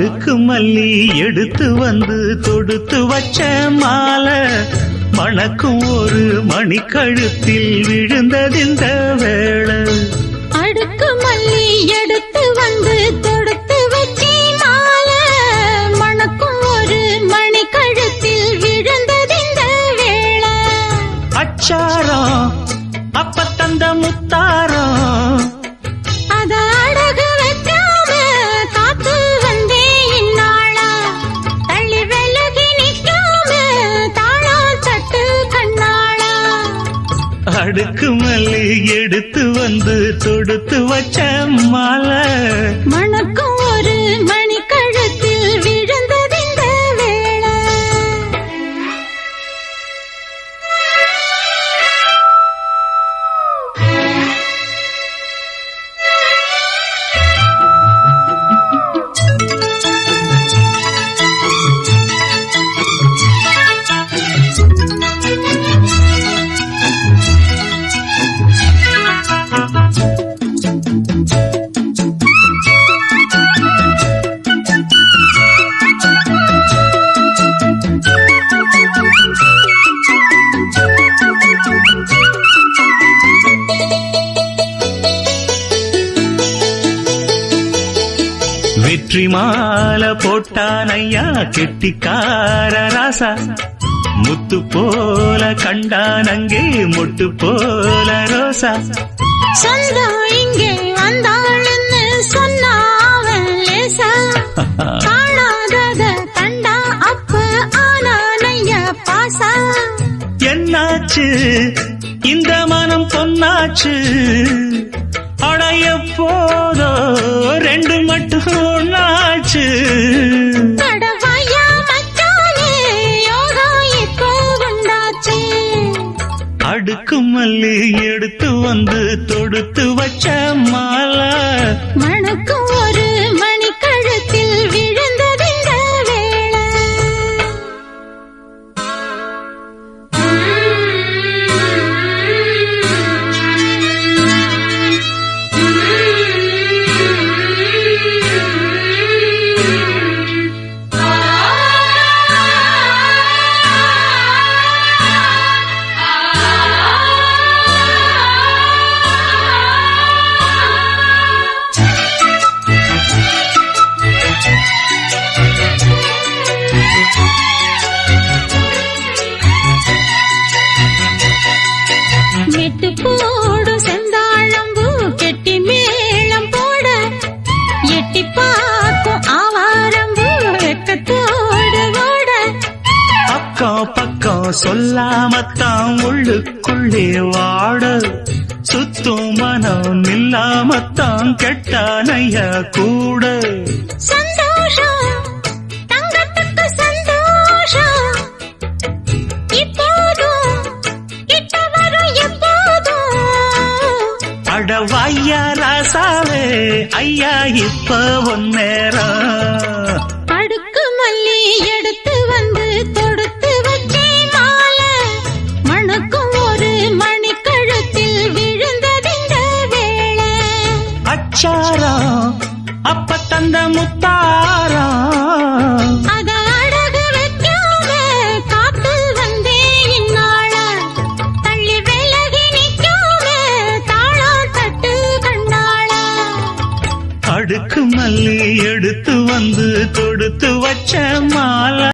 அடுக்கு மல்லி எடுத்து வந்து தொடுத்து வச்ச மாலை மணக்கும் ஒரு மணிக்கழுத்தில் விழுந்ததிந்த வேளை. அடுக்கு மல்லி எடுத்து வந்து தொடுத்து வச்சே மாலை மணக்கும் ஒரு மணிக்கழுத்தில் விழுந்ததிந்த வேளை. அச்சாரம் அப்ப தந்த முத்தாரம் அத அடகு வைக்காம காத்து வந்தே இந்நாளா. தள்ளி விலகி நிற்காம தாளா தட்டு கண்ணாளா. அடுக்கு மல்லி எடுத்து வந்து தொடுத்து வச்ச மாலை மணக்கும் ஒரு மணிக்கழுத்தில் விழுந்ததிந்த வேளை. வெற்றி மாலை போட்டான் ஐயா கெட்டிக்கார ராசா. முத்து போல கண்டான் அங்கே மொட்டு போல ரோசா. சொந்தம் இங்கே வந்தாள்னு சொன்னாவன் லேசா. காணாதத கண்டா அப்ப ஆனானைய பாசா. என்னாச்சு இந்த மனம் பொன்னாச்சு அடைய போதோ ரெண்டு மட்டும் ஒன்னாச்சு. கடவாயா மச்சானே யோகா இப்போ உண்டாச்சு. அடுக்கு மல்லி எடுத்து வந்து தொடுத்து வச்ச மாலை மணக்கும் ஒரு மணிக்கழுத்தில் விழுந்ததிந்த வேளை. மெட்டு போடு செந்தாழம்பூ கெட்டி மேளம் போட எட்டி பார்க்கும் ஆவாரம்பூ வெக்கத்தோடு ஓட. அக்கம் பக்கம் சொல்லாமத்தான் உள்ளுக்குள்ளே வாட சுத்தும் மனம் நில்லாமத்தான் கெட்டானைய கூட. சந்தோஷம் தங்கத்துக்கு சந்தோஷம் இப்போதும் கிட்ட வரும் எப்போதும். அடவாயா ராசாவே ஐயா இப்ப ஒன்னேரம். அடுக்கு மல்லி எடுத்து வந்து தொடுத்து வச்சே மாலை மணக்கும் ஒரு மணிக்கழுத்தில் விழுந்ததிந்த வேளை. அச்சாரம் அப்ப தந்த முத்தாரம் அத அடகு வைக்காம காத்து வந்தே இந்நாளா. தள்ளி விலகி நிற்காம தாளா தட்டு கண்ணாளா. அடுக்கு மல்லி எடுத்து வந்து தொடுத்து வச்ச மாலை.